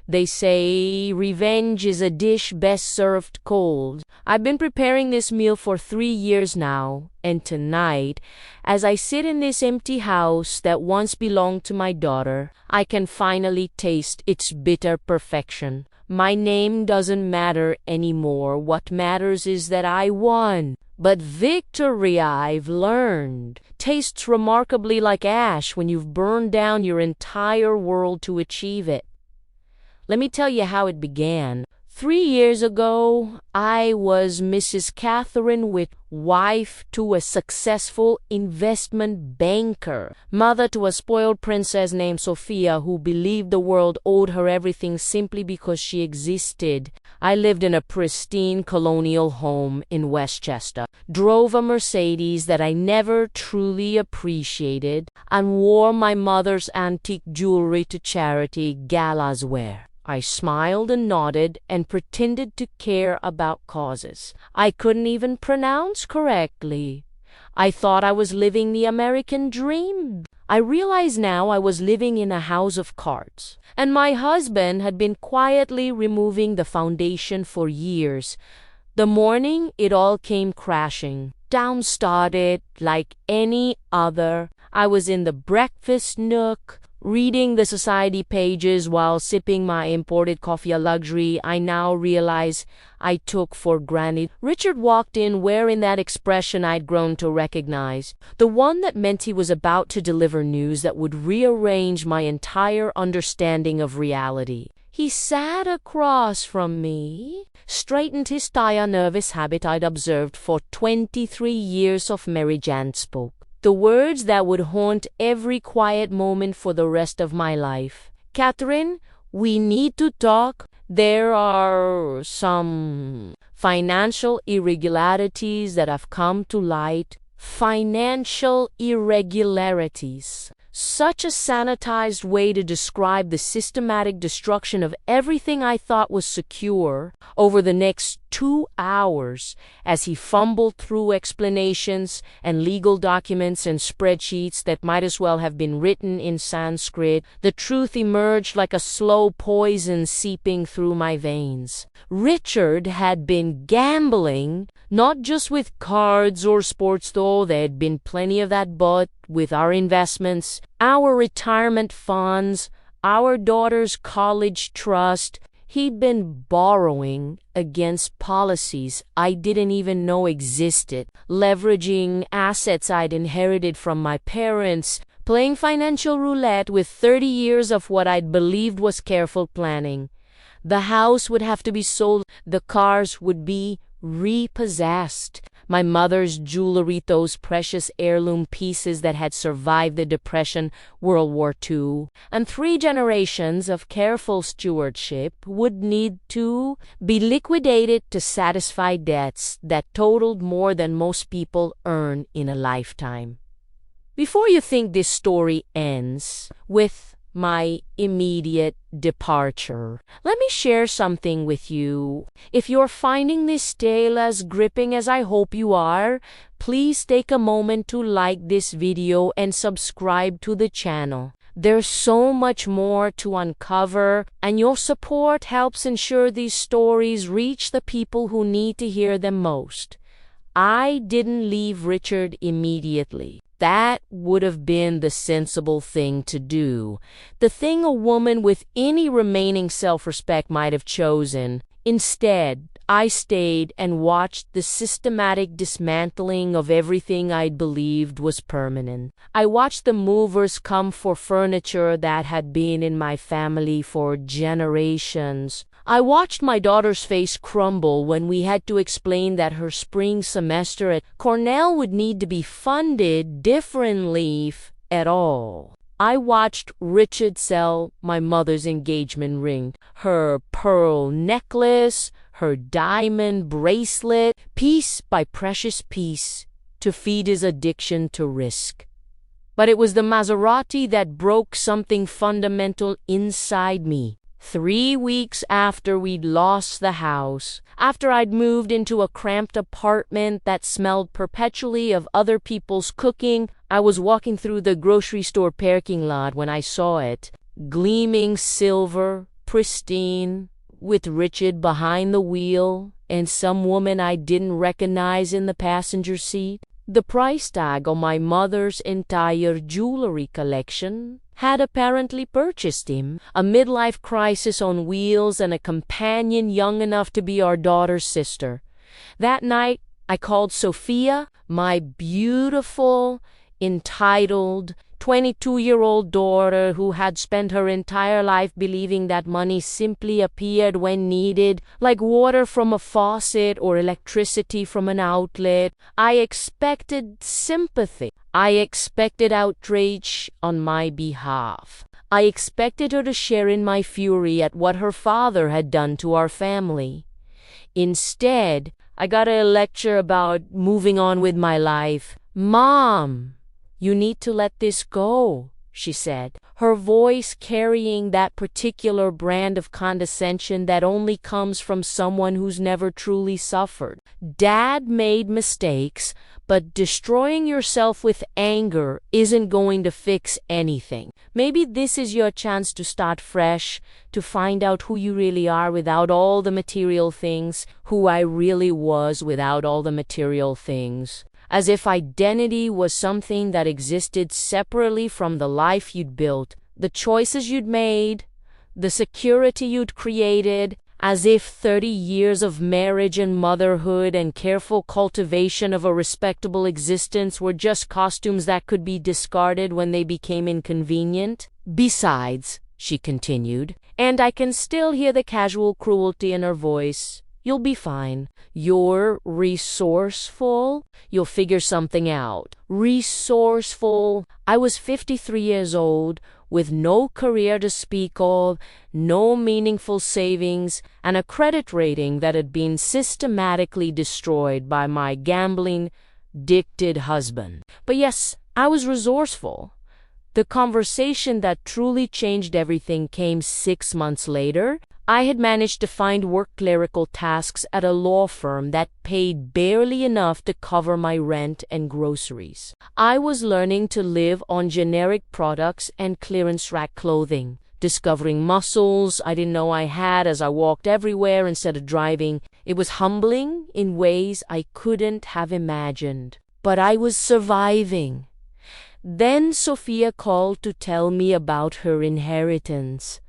They say revenge is a dish best served cold. I've been preparing this meal for 3 years now, and tonight, as I sit in this empty house that once belonged to my daughter, I can finally taste its bitter perfection. My name doesn't matter anymore. What matters is that I won. But victory, I've learned, tastes remarkably like ash when you've burned down your entire world to achieve it. Let me tell you how it began. 3 years ago, I was Mrs. Catherine Witt, wife to a successful investment banker, mother to a spoiled princess named Sophia who believed the world owed her everything simply because she existed. I lived in a pristine colonial home in Westchester, drove a Mercedes that I never truly appreciated, and wore my mother's antique jewelry to charity galas wear. I smiled and nodded and pretended to care about causes I couldn't even pronounce correctly. I thought I was living the American dream. I realize now I was living in a house of cards, and my husband had been quietly removing the foundation for years. The morning it all came crashing down started like any other. I was in the breakfast nook, reading the society pages while sipping my imported coffee, a luxury I now realize I took for granted. Richard walked in wearing that expression I'd grown to recognize, the one that meant he was about to deliver news that would rearrange my entire understanding of reality. He sat across from me, straightened his tie, a nervous habit I'd observed for 23 years of marriage, and spoke the words that would haunt every quiet moment for the rest of my life. Catherine, we need to talk. There are some financial irregularities that have come to light. Financial irregularities. Such a sanitized way to describe the systematic destruction of everything I thought was secure. Over the next 2 hours, as he fumbled through explanations and legal documents and spreadsheets that might as well have been written in Sanskrit, the truth emerged like a slow poison seeping through my veins. Richard had been gambling, not just with cards or sports, though there had been plenty of that, but with our investments, our retirement funds, our daughter's college trust. He'd been borrowing against policies I didn't even know existed, leveraging assets I'd inherited from my parents, playing financial roulette with 30 years of what I'd believed was careful planning. The house would have to be sold, the cars would be repossessed. My mother's jewelry, those precious heirloom pieces that had survived the Depression, World War II, and 3 generations of careful stewardship would need to be liquidated to satisfy debts that totaled more than most people earn in a lifetime. Before you think this story ends with my immediate departure, let me share something with you. If you're finding this tale as gripping as I hope you are, please take a moment to like this video and subscribe to the channel. There's so much more to uncover, and your support helps ensure these stories reach the people who need to hear them most. I didn't leave Richard immediately. That would have been the sensible thing to do, the thing a woman with any remaining self-respect might have chosen. Instead, I stayed and watched the systematic dismantling of everything I'd believed was permanent. I watched the movers come for furniture that had been in my family for generations. I watched my daughter's face crumble when we had to explain that her spring semester at Cornell would need to be funded differently, if at all. I watched Richard sell my mother's engagement ring, her pearl necklace, her diamond bracelet, piece by precious piece, to feed his addiction to risk. But it was the Maserati that broke something fundamental inside me. 3 weeks after we'd lost the house, after I'd moved into a cramped apartment that smelled perpetually of other people's cooking, I was walking through the grocery store parking lot when I saw it, gleaming silver, pristine, with Richard behind the wheel and some woman I didn't recognize in the passenger seat. The price tag on my mother's entire jewelry collection had apparently purchased him, a midlife crisis on wheels and a companion young enough to be our daughter's sister. That night, I called Sophia, my beautiful, entitled, 22-year-old daughter who had spent her entire life believing that money simply appeared when needed, like water from a faucet or electricity from an outlet. I expected sympathy. I expected outrage on my behalf. I expected her to share in my fury at what her father had done to our family. Instead, I got a lecture about moving on with my life. "Mom, you need to let this go," she said, her voice carrying that particular brand of condescension that only comes from someone who's never truly suffered. "Dad made mistakes, but destroying yourself with anger isn't going to fix anything. Maybe this is your chance to start fresh, to find out who you really are without all the material things, who I really was without all the material things." As if identity was something that existed separately from the life you'd built, the choices you'd made, the security you'd created, as if 30 years of marriage and motherhood and careful cultivation of a respectable existence were just costumes that could be discarded when they became inconvenient. "Besides," she continued, and I can still hear the casual cruelty in her voice, "you'll be fine. You're resourceful. You'll figure something out." Resourceful. I was 53 years old, with no career to speak of, no meaningful savings, and a credit rating that had been systematically destroyed by my gambling-addicted husband. But yes, I was resourceful. The conversation that truly changed everything came 6 months later. I had managed to find work clerical tasks at a law firm that paid barely enough to cover my rent and groceries. I was learning to live on generic products and clearance rack clothing, discovering muscles I didn't know I had as I walked everywhere instead of driving. It was humbling in ways I couldn't have imagined. But I was surviving. Then Sophia called to tell me about her inheritance.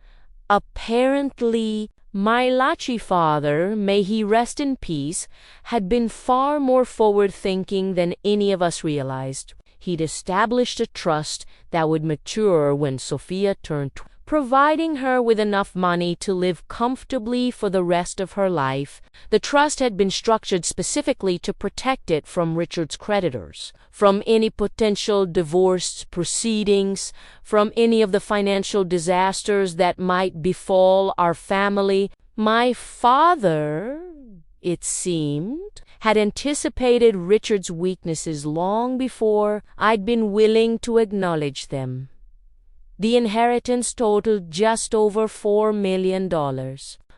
Apparently, my Lachi father, may he rest in peace, had been far more forward-thinking than any of us realized. He'd established a trust that would mature when Sophia turned 20, providing her with enough money to live comfortably for the rest of her life. The trust had been structured specifically to protect it from Richard's creditors, from any potential divorce proceedings, from any of the financial disasters that might befall our family. My father, it seemed, had anticipated Richard's weaknesses long before I'd been willing to acknowledge them. The inheritance totaled just over $4 million,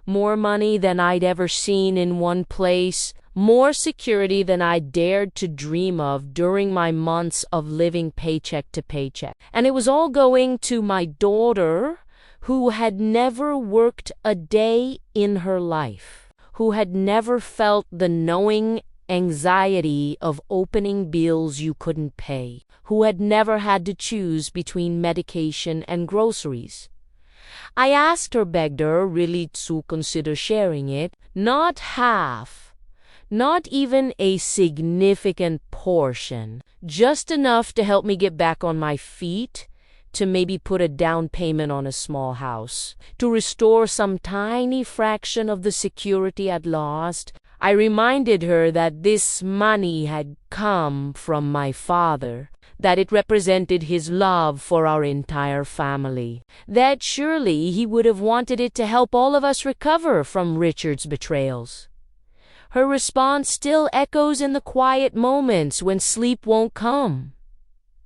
more money than I'd ever seen in one place, more security than I dared to dream of during my months of living paycheck to paycheck. And it was all going to my daughter, who had never worked a day in her life, who had never felt the knowing anxiety of opening bills you couldn't pay, who had never had to choose between medication and groceries. I asked her, begged her, really to consider sharing it, not half, not even a significant portion, just enough to help me get back on my feet, to maybe put a down payment on a small house, to restore some tiny fraction of the security I'd lost. I reminded her that this money had come from my father, that it represented his love for our entire family, that surely he would have wanted it to help all of us recover from Richard's betrayals. Her response still echoes in the quiet moments when sleep won't come.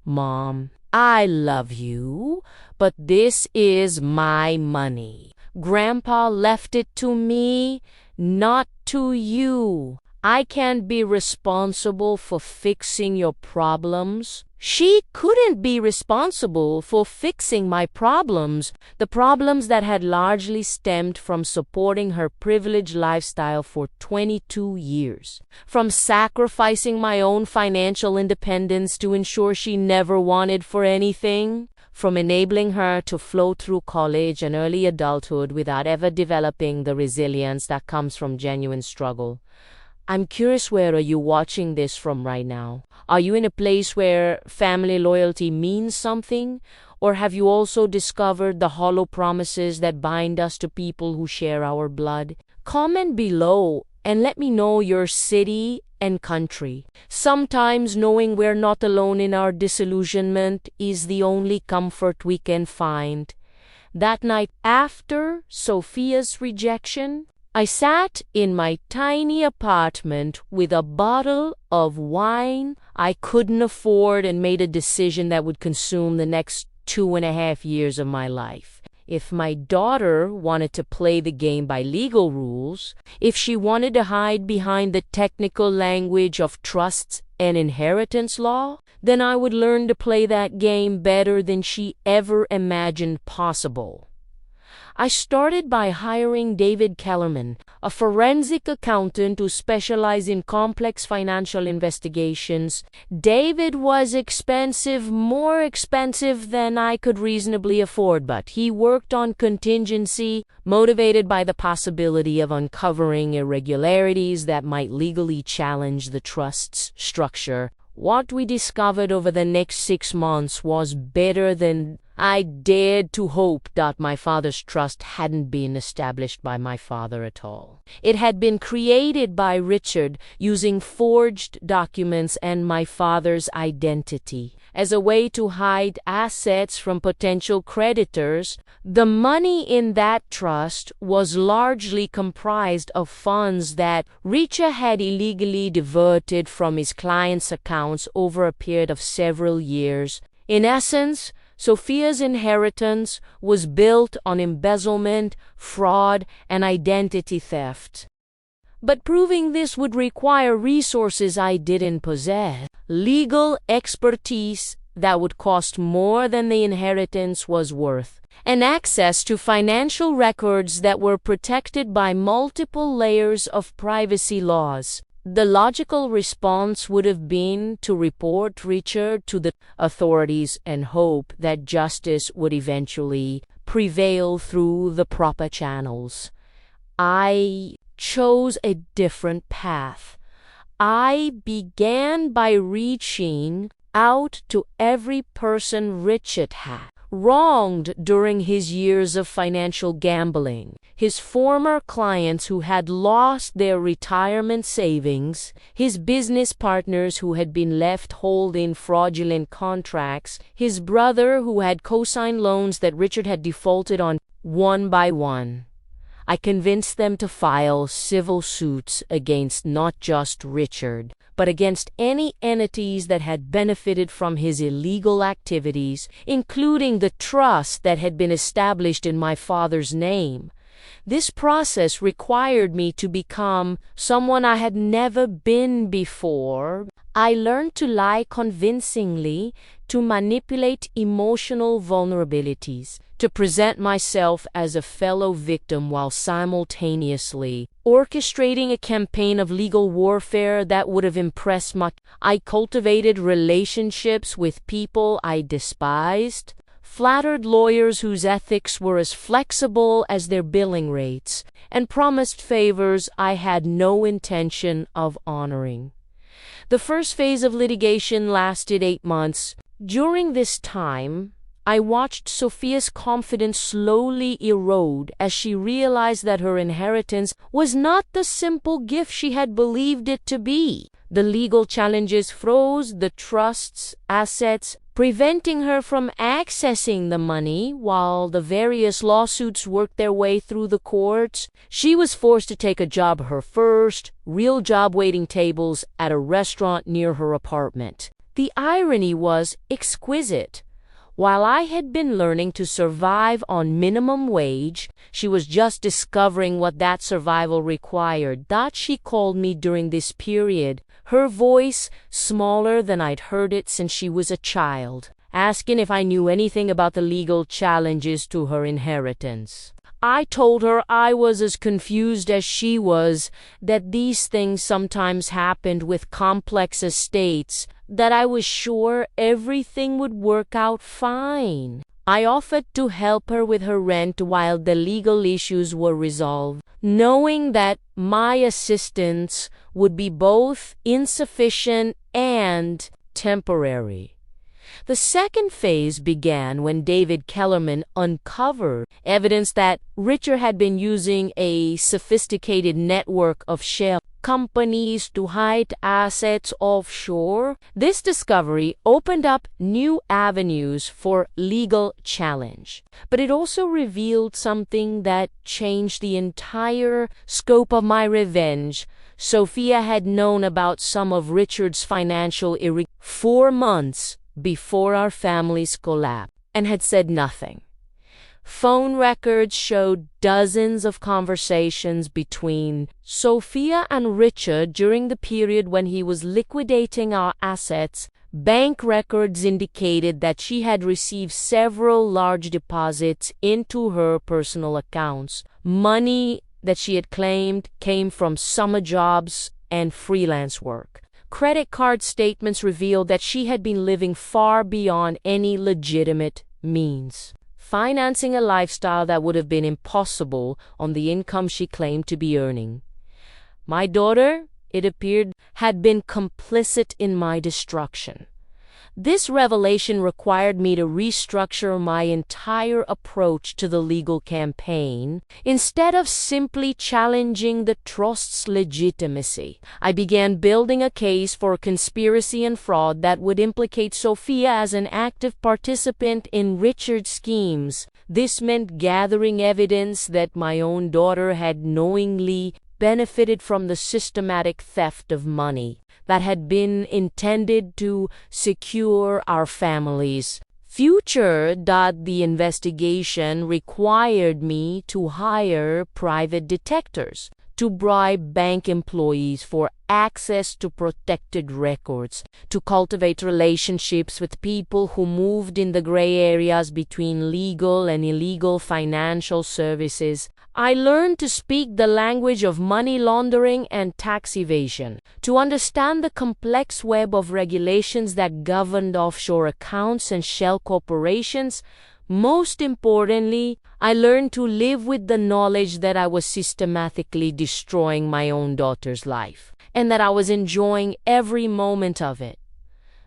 "Mom, I love you, but this is my money. Grandpa left it to me, not to you. I can't be responsible for fixing your problems. She couldn't be responsible for fixing my problems, the problems that had largely stemmed from supporting her privileged lifestyle for 22 years, from sacrificing my own financial independence to ensure she never wanted for anything, from enabling her to float through college and early adulthood without ever developing the resilience that comes from genuine struggle. I'm curious, where are you watching this from right now? Are you in a place where family loyalty means something? Or have you also discovered the hollow promises that bind us to people who share our blood? Comment below and let me know your city and country. Sometimes knowing we're not alone in our disillusionment is the only comfort we can find. That night after Sophia's rejection, I sat in my tiny apartment with a bottle of wine I couldn't afford and made a decision that would consume the next 2.5 years of my life. If my daughter wanted to play the game by legal rules, if she wanted to hide behind the technical language of trusts and inheritance law, then I would learn to play that game better than she ever imagined possible. I started by hiring David Kellerman, a forensic accountant who specialized in complex financial investigations. David was expensive, more expensive than I could reasonably afford, but he worked on contingency, motivated by the possibility of uncovering irregularities that might legally challenge the trust's structure. What we discovered over the next 6 months was better than I dared to hope. My father's trust hadn't been established by my father at all. It had been created by Richard using forged documents and my father's identity as a way to hide assets from potential creditors. The money in that trust was largely comprised of funds that Richard had illegally diverted from his clients' accounts over a period of several years. In essence, Sophia's inheritance was built on embezzlement, fraud, and identity theft. But proving this would require resources I didn't possess, legal expertise that would cost more than the inheritance was worth, and access to financial records that were protected by multiple layers of privacy laws. The logical response would have been to report Richard to the authorities and hope that justice would eventually prevail through the proper channels. I chose a different path. I began by reaching out to every person Richard had wronged during his years of financial gambling, his former clients who had lost their retirement savings, his business partners who had been left holding fraudulent contracts, his brother who had co-signed loans that Richard had defaulted on. One by one, I convinced them to file civil suits against not just Richard, but against any entities that had benefited from his illegal activities, including the trust that had been established in my father's name. This process required me to become someone I had never been before. I learned to lie convincingly, to manipulate emotional vulnerabilities, to present myself as a fellow victim while simultaneously orchestrating a campaign of legal warfare that would have impressed I cultivated relationships with people I despised, flattered lawyers whose ethics were as flexible as their billing rates, and promised favors I had no intention of honoring. The first phase of litigation lasted 8 months. During this time, I watched Sophia's confidence slowly erode as she realized that her inheritance was not the simple gift she had believed it to be. The legal challenges froze the trust's assets, preventing her from accessing the money while the various lawsuits worked their way through the courts. She was forced to take a job, her first real job, waiting tables at a restaurant near her apartment. The irony was exquisite. While I had been learning to survive on minimum wage, she was just discovering what that survival required. She called me during this period, her voice smaller than I'd heard it since she was a child, asking if I knew anything about the legal challenges to her inheritance. I told her I was as confused as she was, that these things sometimes happened with complex estates, that I was sure everything would work out fine. I offered to help her with her rent while the legal issues were resolved, knowing that my assistance would be both insufficient and temporary. The second phase began when David Kellerman uncovered evidence that Richard had been using a sophisticated network of shell companies to hide assets offshore. This discovery opened up new avenues for legal challenge, but it also revealed something that changed the entire scope of my revenge. Sophia had known about some of Richard's financial 4 months before our family's collapse, and had said nothing. Phone records showed dozens of conversations between Sophia and Richard during the period when he was liquidating our assets. Bank records indicated that she had received several large deposits into her personal accounts. Money that she had claimed came from summer jobs and freelance work. Credit card statements revealed that she had been living far beyond any legitimate means, financing a lifestyle that would have been impossible on the income she claimed to be earning. My daughter, it appeared, had been complicit in my destruction. This revelation required me to restructure my entire approach to the legal campaign. Instead of simply challenging the trust's legitimacy, I began building a case for conspiracy and fraud that would implicate Sophia as an active participant in Richard's schemes. This meant gathering evidence that my own daughter had knowingly benefited from the systematic theft of money that had been intended to secure our family's future. The investigation required me to hire private detectives to bribe bank employees for access to protected records, to cultivate relationships with people who moved in the gray areas between legal and illegal financial services. I learned to speak the language of money laundering and tax evasion, to understand the complex web of regulations that governed offshore accounts and shell corporations. Most importantly, I learned to live with the knowledge that I was systematically destroying my own daughter's life, and that I was enjoying every moment of it.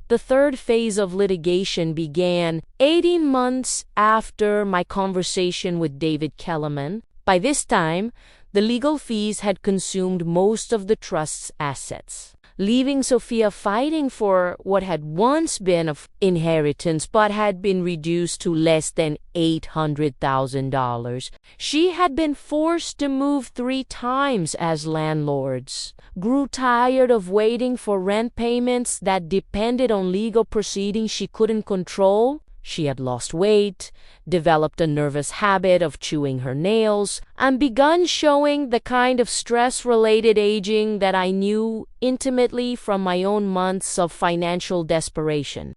The third phase of litigation began 18 months after my conversation with David Kellerman. By this time, the legal fees had consumed most of the trust's assets, leaving Sophia fighting for what had once been of inheritance but had been reduced to less than $800,000. She had been forced to move 3 times as landlords, grew tired of waiting for rent payments that depended on legal proceedings she couldn't control. She had lost weight, developed a nervous habit of chewing her nails, and begun showing the kind of stress-related aging that I knew intimately from my own months of financial desperation.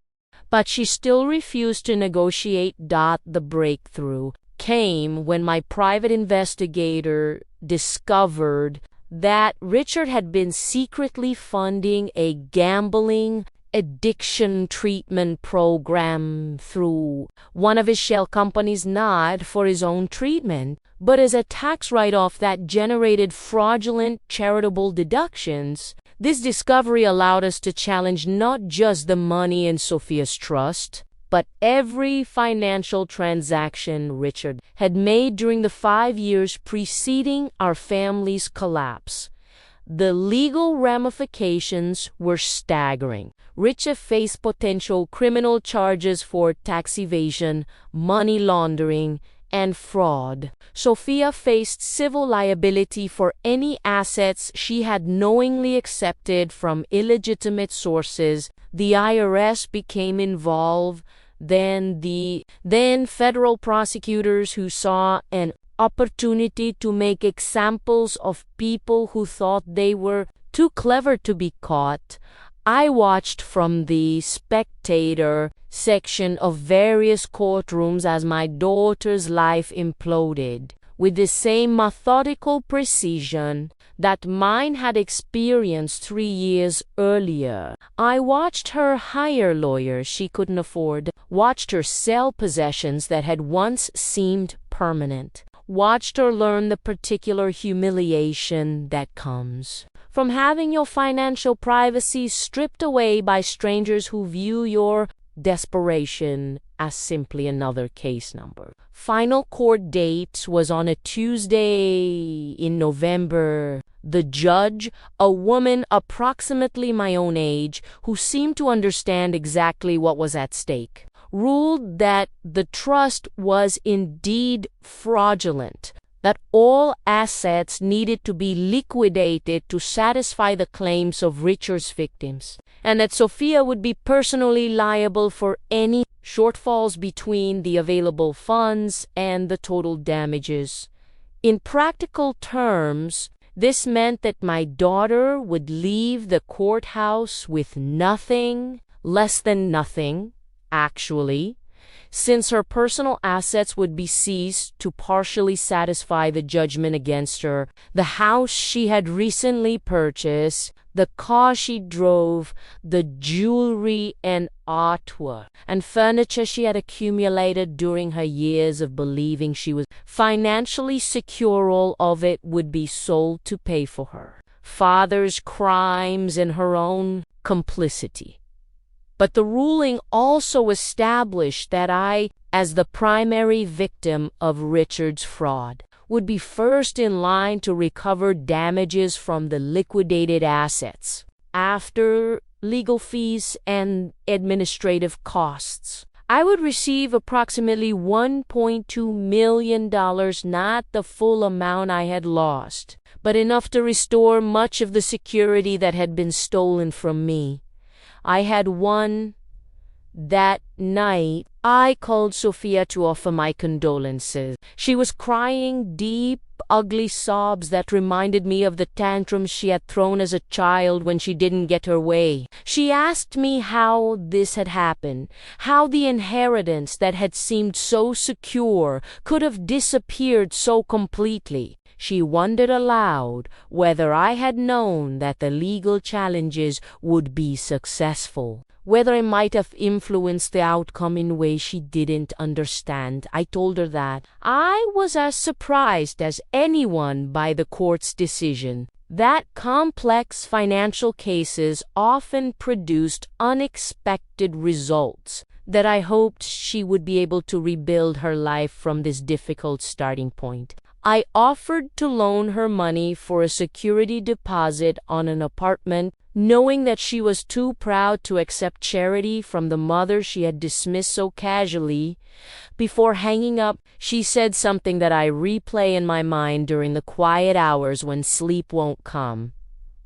But she still refused to negotiate. The breakthrough came when my private investigator discovered that Richard had been secretly funding a gambling addiction treatment program through one of his shell companies, not for his own treatment, but as a tax write-off that generated fraudulent charitable deductions. This discovery allowed us to challenge not just the money in Sophia's trust, but every financial transaction Richard had made during the 5 years preceding our family's collapse. The legal ramifications were staggering. Richard faced potential criminal charges for tax evasion, money laundering, and fraud. Sophia faced civil liability for any assets she had knowingly accepted from illegitimate sources. The IRS became involved. Then federal prosecutors who saw an opportunity to make examples of people who thought they were too clever to be caught. I watched from the spectator section of various courtrooms as my daughter's life imploded, with the same methodical precision that mine had experienced 3 years earlier. I watched her hire lawyers she couldn't afford, watched her sell possessions that had once seemed permanent, watched her learn the particular humiliation that comes from having your financial privacy stripped away by strangers who view your desperation as simply another case number. Final court date was on a Tuesday in November. The judge, a woman approximately my own age, who seemed to understand exactly what was at stake, ruled that the trust was indeed fraudulent, that all assets needed to be liquidated to satisfy the claims of Richard's victims, and that Sophia would be personally liable for any shortfalls between the available funds and the total damages. In practical terms, this meant that my daughter would leave the courthouse with nothing, less than nothing, actually, since her personal assets would be seized to partially satisfy the judgment against her. The house she had recently purchased, the car she drove, the jewelry and artwork and furniture she had accumulated during her years of believing she was financially secure, all of it would be sold to pay for her father's crimes and her own complicity. But the ruling also established that I, as the primary victim of Richard's fraud, would be first in line to recover damages from the liquidated assets, after legal fees and administrative costs. I would receive approximately $1.2 million, not the full amount I had lost, but enough to restore much of the security that had been stolen from me. I had won. That night, I called Sophia to offer my condolences. She was crying deep, ugly sobs that reminded me of the tantrums she had thrown as a child when she didn't get her way. She asked me how this had happened, how the inheritance that had seemed so secure could have disappeared so completely. She wondered aloud whether I had known that the legal challenges would be successful, whether I might have influenced the outcome in ways she didn't understand. I told her that I was as surprised as anyone by the court's decision, that complex financial cases often produced unexpected results, that I hoped she would be able to rebuild her life from this difficult starting point. I offered to loan her money for a security deposit on an apartment, knowing that she was too proud to accept charity from the mother she had dismissed so casually. Before hanging up, she said something that I replay in my mind during the quiet hours when sleep won't come.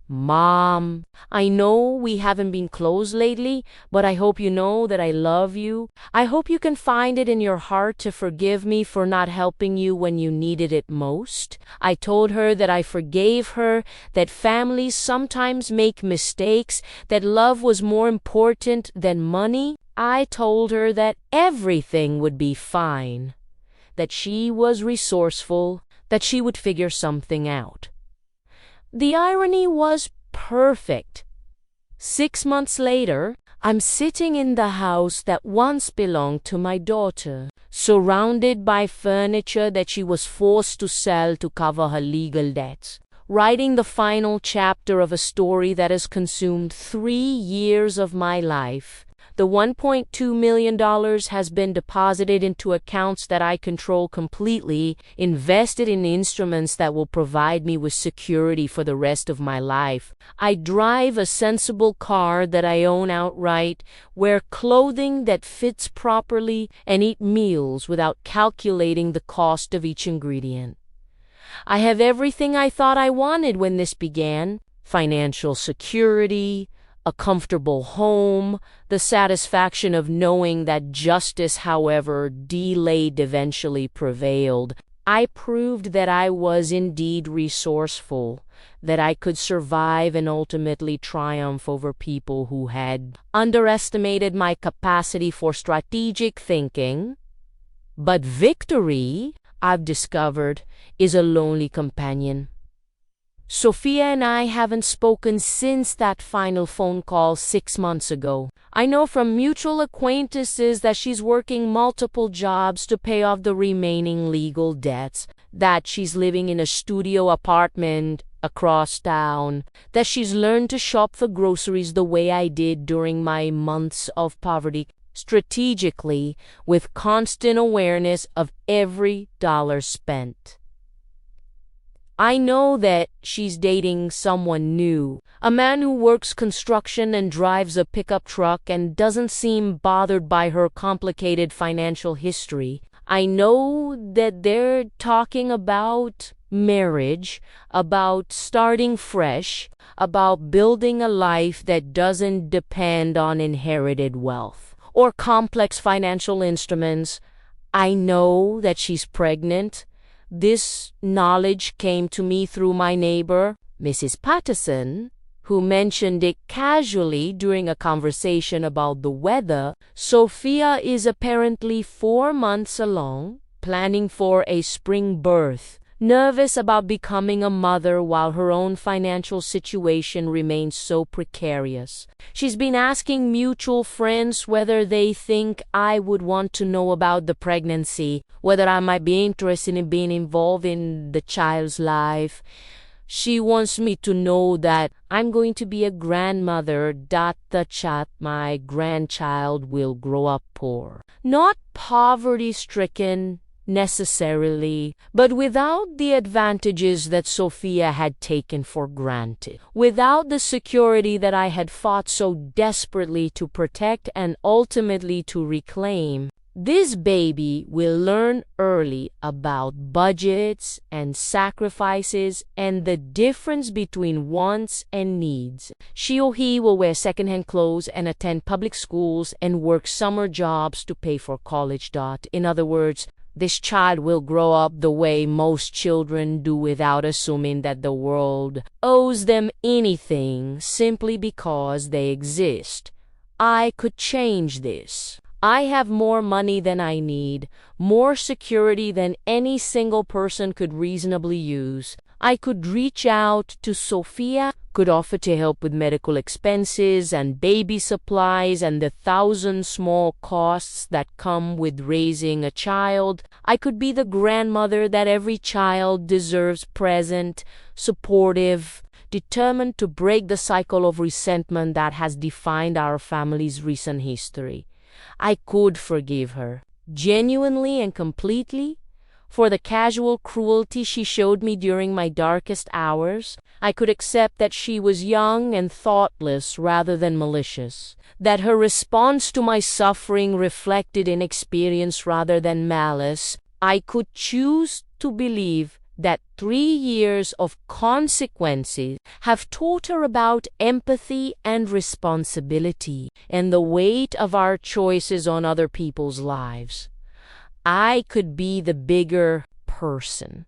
"Mom, I know we haven't been close lately, but I hope you know that I love you. I hope you can find it in your heart to forgive me for not helping you when you needed it most." I told her that I forgave her, that families sometimes make mistakes, that love was more important than money. I told her that everything would be fine, that she was resourceful, that she would figure something out. The irony was perfect. 6 months later, I'm sitting in the house that once belonged to my daughter, surrounded by furniture that she was forced to sell to cover her legal debts, writing the final chapter of a story that has consumed 3 years of my life. The $1.2 million has been deposited into accounts that I control completely, invested in instruments that will provide me with security for the rest of my life. I drive a sensible car that I own outright, wear clothing that fits properly, and eat meals without calculating the cost of each ingredient. I have everything I thought I wanted when this began: financial security, a comfortable home, the satisfaction of knowing that justice, however delayed, eventually prevailed. I proved that I was indeed resourceful, that I could survive and ultimately triumph over people who had underestimated my capacity for strategic thinking. But victory, I've discovered, is a lonely companion. Sophia and I haven't spoken since that final phone call 6 months ago. I know from mutual acquaintances that she's working multiple jobs to pay off the remaining legal debts, that she's living in a studio apartment across town, that she's learned to shop for groceries the way I did during my months of poverty, strategically, with constant awareness of every dollar spent. I know that she's dating someone new, a man who works construction and drives a pickup truck and doesn't seem bothered by her complicated financial history. I know that they're talking about marriage, about starting fresh, about building a life that doesn't depend on inherited wealth or complex financial instruments. I know that she's pregnant. This knowledge came to me through my neighbor, Mrs. Patterson, who mentioned it casually during a conversation about the weather. Sophia is apparently 4 months along, planning for a spring birth, nervous about becoming a mother while her own financial situation remains so precarious. She's been asking mutual friends whether they think I would want to know about the pregnancy, whether I might be interested in being involved in the child's life. She wants me to know that I'm going to be a grandmother, my grandchild will grow up poor. Not poverty-stricken necessarily, but without the advantages that Sophia had taken for granted, without the security that I had fought so desperately to protect and ultimately to reclaim. This baby will learn early about budgets and sacrifices and the difference between wants and needs. She or he will wear secondhand clothes and attend public schools and work summer jobs to pay for college. In other words, this child will grow up the way most children do, without assuming that the world owes them anything simply because they exist. I could change this. I have more money than I need, more security than any single person could reasonably use. I could reach out to Sophia, could offer to help with medical expenses and baby supplies and the 1,000 small costs that come with raising a child. I could be the grandmother that every child deserves, present, supportive, determined to break the cycle of resentment that has defined our family's recent history. I could forgive her, genuinely and completely, for the casual cruelty she showed me during my darkest hours. I could accept that she was young and thoughtless rather than malicious, that her response to my suffering reflected inexperience rather than malice. I could choose to believe that 3 years of consequences have taught her about empathy and responsibility and the weight of our choices on other people's lives. I could be the bigger person.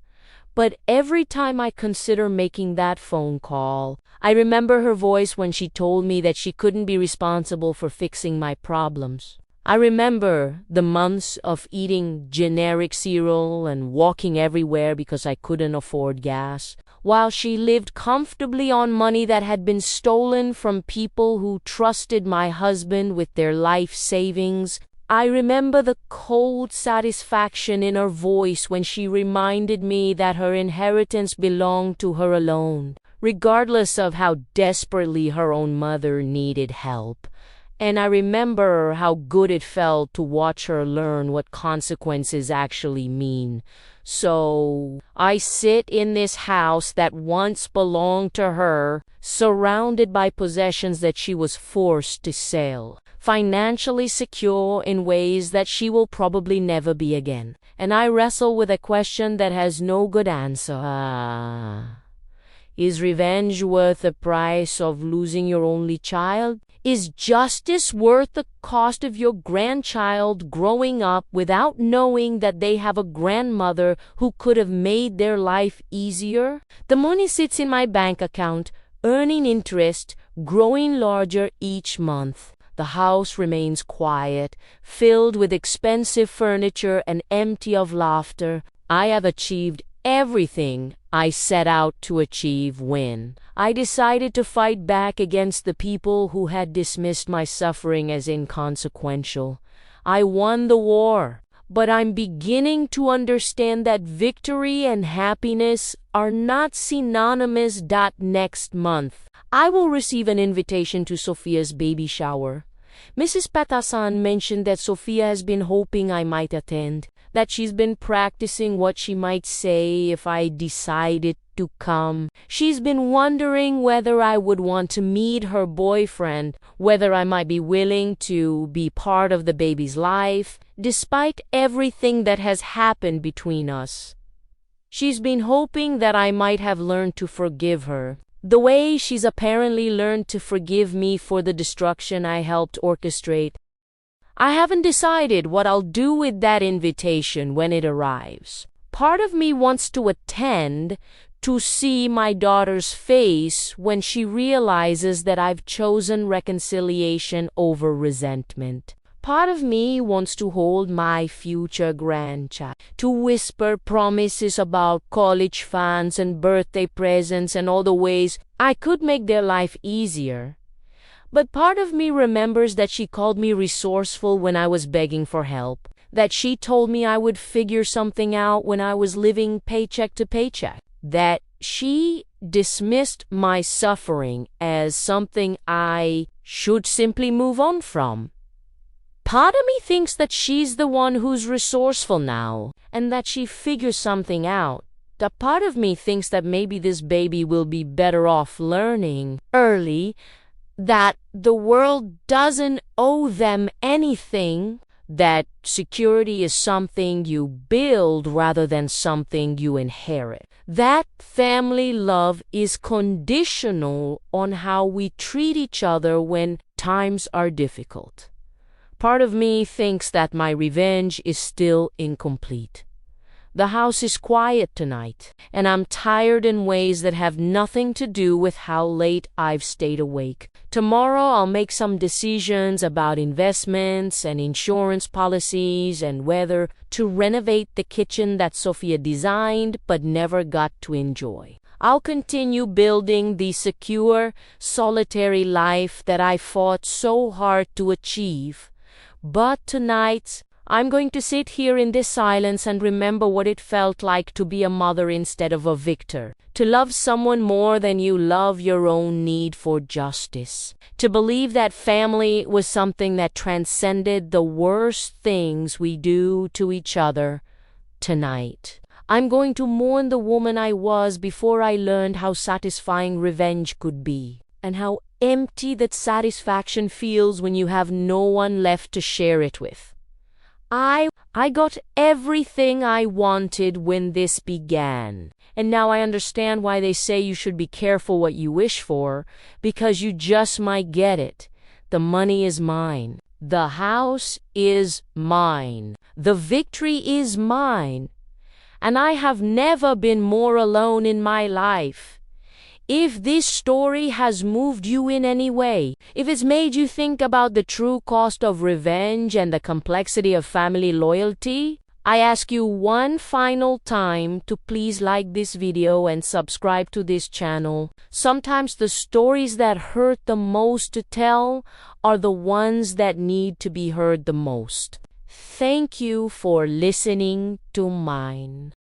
But every time I consider making that phone call, I remember her voice when she told me that she couldn't be responsible for fixing my problems. I remember the months of eating generic cereal and walking everywhere because I couldn't afford gas, while she lived comfortably on money that had been stolen from people who trusted my husband with their life savings. I remember the cold satisfaction in her voice when she reminded me that her inheritance belonged to her alone, regardless of how desperately her own mother needed help. And I remember how good it felt to watch her learn what consequences actually mean. So I sit in this house that once belonged to her, surrounded by possessions that she was forced to sell, financially secure in ways that she will probably never be again. And I wrestle with a question that has no good answer. Is revenge worth the price of losing your only child? Is justice worth the cost of your grandchild growing up without knowing that they have a grandmother who could have made their life easier? The money sits in my bank account, earning interest, growing larger each month. The house remains quiet, filled with expensive furniture and empty of laughter. I have achieved everything I set out to achieve when I decided to fight back against the people who had dismissed my suffering as inconsequential. I won the war, but I'm beginning to understand that victory and happiness are not synonymous. Next month, I will receive an invitation to Sophia's baby shower. Mrs. Patasan mentioned that Sophia has been hoping I might attend, that she's been practicing what she might say if I decided to come. She's been wondering whether I would want to meet her boyfriend, whether I might be willing to be part of the baby's life, despite everything that has happened between us. She's been hoping that I might have learned to forgive her, the way she's apparently learned to forgive me for the destruction I helped orchestrate. I haven't decided what I'll do with that invitation when it arrives. Part of me wants to attend to see my daughter's face when she realizes that I've chosen reconciliation over resentment. Part of me wants to hold my future grandchild, to whisper promises about college funds and birthday presents and all the ways I could make their life easier. But part of me remembers that she called me resourceful when I was begging for help, that she told me I would figure something out when I was living paycheck to paycheck, that she dismissed my suffering as something I should simply move on from. Part of me thinks that she's the one who's resourceful now, and that she figures something out. The part of me thinks that maybe this baby will be better off learning early that the world doesn't owe them anything, that security is something you build rather than something you inherit, that family love is conditional on how we treat each other when times are difficult. Part of me thinks that my revenge is still incomplete. The house is quiet tonight, and I'm tired in ways that have nothing to do with how late I've stayed awake. Tomorrow I'll make some decisions about investments and insurance policies and whether to renovate the kitchen that Sophia designed but never got to enjoy. I'll continue building the secure, solitary life that I fought so hard to achieve. But tonight, I'm going to sit here in this silence and remember what it felt like to be a mother instead of a victor, to love someone more than you love your own need for justice, to believe that family was something that transcended the worst things we do to each other. Tonight, I'm going to mourn the woman I was before I learned how satisfying revenge could be, and how empty that satisfaction feels when you have no one left to share it with. I got everything I wanted when this began, and now I understand why they say you should be careful what you wish for, because you just might get it. The money is mine. The house is mine. The victory is mine. And I have never been more alone in my life. If this story has moved you in any way, if it's made you think about the true cost of revenge and the complexity of family loyalty, I ask you one final time to please like this video and subscribe to this channel. Sometimes the stories that hurt the most to tell are the ones that need to be heard the most. Thank you for listening to mine.